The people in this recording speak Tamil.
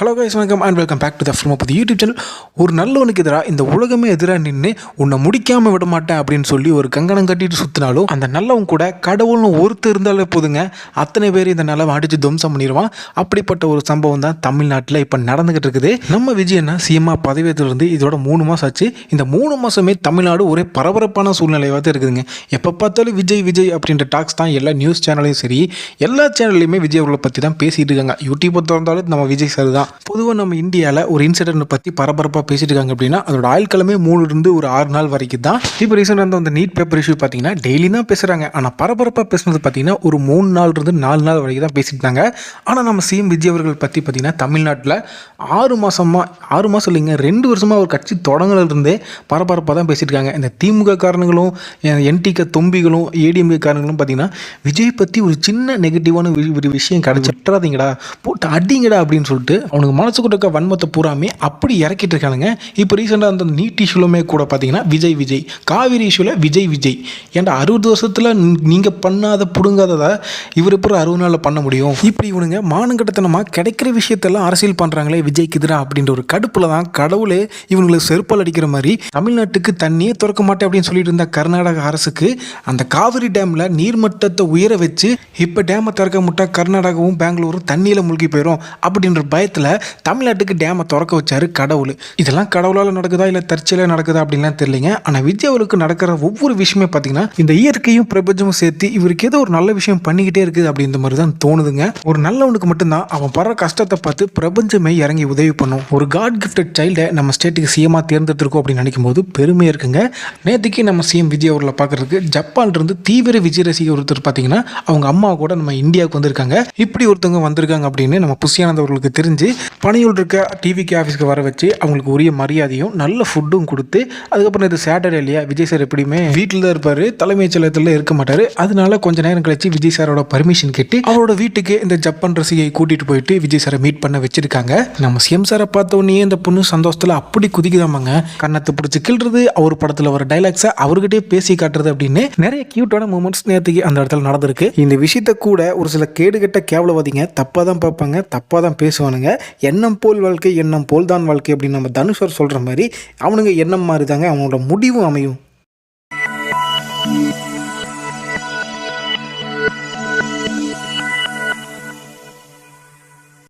ஹலோ கைஸ், வணக்கம் and welcome back to the film of the YouTube channel. ஒரு நல்லவனுக்கு எதிராக இந்த உலகமே எதிராக நின்று உன்னை முடிக்காமல் விட மாட்டேன் அப்படின்னு சொல்லி ஒரு கங்கணம் கட்டிட்டு சுற்றினாலும் அந்த நல்லவன் கூட கடவுள்னு ஒருத்தர் இருந்தாலே போதுங்க, அத்தனை பேர் இந்த நிலவை அடித்து துவம்சம் பண்ணிடுவான். அப்படிப்பட்ட ஒரு சம்பவம் தான் தமிழ்நாட்டில் இப்போ நடந்துகிட்டு இருக்குது. நம்ம விஜயண்ணா சிஎம்மா பதவியத்திலிருந்து இதோட 3 மாதம் ஆச்சு. இந்த 3 மாதமே தமிழ்நாடு ஒரே பரபரப்பான சூழ்நிலையாக தான் இருக்குதுங்க. எப்போ பார்த்தாலும் விஜய் விஜய் அப்படின்ற டாக்ஸ் தான் எல்லா நியூஸ் சேனலையும் சரி, எல்லா சேனல்லையுமே விஜய் அவர்களை பற்றி தான் பேசிகிட்டு இருக்காங்க. யூடியூப்பை திறந்தாலும் நம்ம விஜய் சார் தான். பொதுவாக நம்ம இந்தியாவில் ஒரு இன்சிடென்ட் பற்றி பரபரப்பாக பேசிட்டு இருக்காங்க அப்படின்னா அதோட ஆயுட்காலமே 3 ஒரு 6 நாள் வரைக்கும் தான். இப்போ ரீசெண்டாக அந்த நீட் பேப்பர் இஷ்யூ பார்த்தீங்கன்னா டெய்லி தான் பேசுகிறாங்க. ஆனால் பரபரப்பாக பேசுனது பார்த்தீங்கன்னா ஒரு 3 நாள்லேருந்து 4 நாள் வரைக்கும் தான் பேசிட்டு இருந்தாங்க. ஆனால் நம்ம சிஎம் விஜய் அவர்கள் பற்றி பார்த்தீங்கன்னா தமிழ்நாட்டில் 6 மாதம் இல்லைங்க, 2 வருஷமாக ஒரு கட்சி தொடங்கிலிருந்தே பரபரப்பாக தான் பேசிட்டு இருக்காங்க. இந்த திமுக காரணங்களும் என்டிக தொம்பிகளும் ஏடிஎம்கே காரணங்களும் பார்த்தீங்கன்னா விஜய் பற்றி ஒரு சின்ன நெகட்டிவான ஒரு விஷயம் கிடைச்சிட்றாதீங்கடா, போட்டு அடிங்கடா அப்படின்னு சொல்லிட்டு அவனுக்கு மனசுக்குள்ள இருக்க வன்மத்தை பூராமே அப்படி இறக்கிட்டு இருக்கானுங்க. இப்போ ரீசெண்டாக அந்த நீட் இஷ்யூலுமே கூட பார்த்தீங்கன்னா விஜய் விஜய், காவிரி இஷ்யூவில் விஜய் விஜய். ஏன்டா 60 வருஷத்தில் நீங்கள் பண்ணாத பிடுங்காததை இவர் எப்படி 60 நாளில் பண்ண முடியும்? இப்படி இவனுங்க மானங்கட்டத்தனமாக கிடைக்கிற விஷயத்தெல்லாம் அரசியல் பண்ணுறாங்களே விஜய்க்கு எதிராக அப்படின்ற ஒரு கடுப்பில் தான் கடவுளே இவங்களுக்கு செருப்பால் அடிக்கிற மாதிரி தமிழ்நாட்டுக்கு தண்ணியே திறக்க மாட்டேன் அப்படின்னு சொல்லிட்டு இருந்த கர்நாடக அரசுக்கு அந்த காவிரி டேமில் நீர்மட்டத்தை உயர வச்சு இப்போ டேமை திறக்க முட்டா கர்நாடகாவும் பெங்களூரும் தண்ணியில் மூழ்கி போயிடும் அப்படின்ற பயத்தில் தமிழ்நாட்டுக்கு டேமை திறக்க வச்சாரு கடவுள். இதெல்லாம் கடவுளால் நடக்குதா இல்லை தற்செயலாக நடக்குதா அப்படின்லாம் தெரியலைங்க. ஆனால் விஜய் அவருக்கு நடக்கிற ஒவ்வொரு விஷயமே பார்த்தீங்கன்னா இந்த இயற்கையும் பிரபஞ்சமும் சேர்த்து இவருக்கு ஏதோ ஒரு நல்ல விஷயம் பண்ணிக்கிட்டே இருக்குது அப்படின்ற மாதிரி தான் தோணுதுங்க. ஒரு நல்லவனுக்கு மட்டும்தான் அவன் படுற கஷ்டத்தை பார்த்து பிரபஞ்சமே இறங்கி உதவி பண்ணும். ஒரு காட் கிஃப்டட் சைல்டை நம்ம ஸ்டேட்டுக்கு சிஎம்மாக தேர்ந்தெடுத்திருக்கோம் அப்படின்னு நினைக்கும் போது பெருமையாக இருக்குங்க. நேற்றுக்கு நம்ம சிஎம் விஜய் அவர்களை பார்க்கறதுக்கு ஜப்பான்லேருந்து தீவிர விஜய் ரசிகர் ஒருத்தர் பார்த்தீங்கன்னா அவங்க அம்மா கூட நம்ம இந்தியாவுக்கு வந்திருக்காங்க. இப்படி ஒருத்தவங்க வந்திருக்காங்க அப்படின்னு நம்ம புஷியானந்த் அவர்களுக்கு தெரிஞ்சு பணியில் இருக்க டிவிக்கு ஆஃபீஸ்க்கு வர வச்சு அவங்களுக்கு உரிய மரியாதையும் நல்ல ஃபுட்டும் கொடுத்து, அதுக்கப்புறம் இது சாட்டர்டே இல்லையா, விஜய் சார் எப்படியுமே வீட்டில் தான் இருப்பார், தலைமைச் செயலகத்தில் இருக்க மாட்டார். அதனால கொஞ்ச நேரம் கழிச்சு விஜய் சாரோட பர்மிஷன் கேட்டு அவரோட வீட்டுக்கு இந்த ஜப்பான் ரசிகையை கூட்டிட்டு போயிட்டு விஜய் சாரை மீட் பண்ண வச்சிருக்காங்க. நம்ம சிஎம் சாரை பார்த்த உடனே இந்த பொண்ணு சந்தோஷத்தில் அப்படி குதிக்குதாமாங்க. கண்ணத்தை பிடிச்சி கிள்றது, அவர் படத்தில் வர டைலாக்ஸை அவர்கிட்டே பேசி காட்டுறது அப்படின்னு நிறைய கியூட்டான மூமெண்ட்ஸ் நேற்றுக்கு அந்த இடத்துல நடந்திருக்கு. இந்த விஷயத்த கூட ஒரு சில கேடுகட்ட கேவலவாதிங்க தப்பாக தான் பார்ப்பாங்க, தப்பாக தான் பேசுவானுங்க. எண்ணம் போல் வாழ்க்கை, எண்ணம் போல் தான் வாழ்க்கை அப்படின்னு நம்ம தனுஷர் சொல்கிற மாதிரி அவனுங்க எண்ணம் மாதிரி தாங்க அவனோட முடிவும் அமையும்.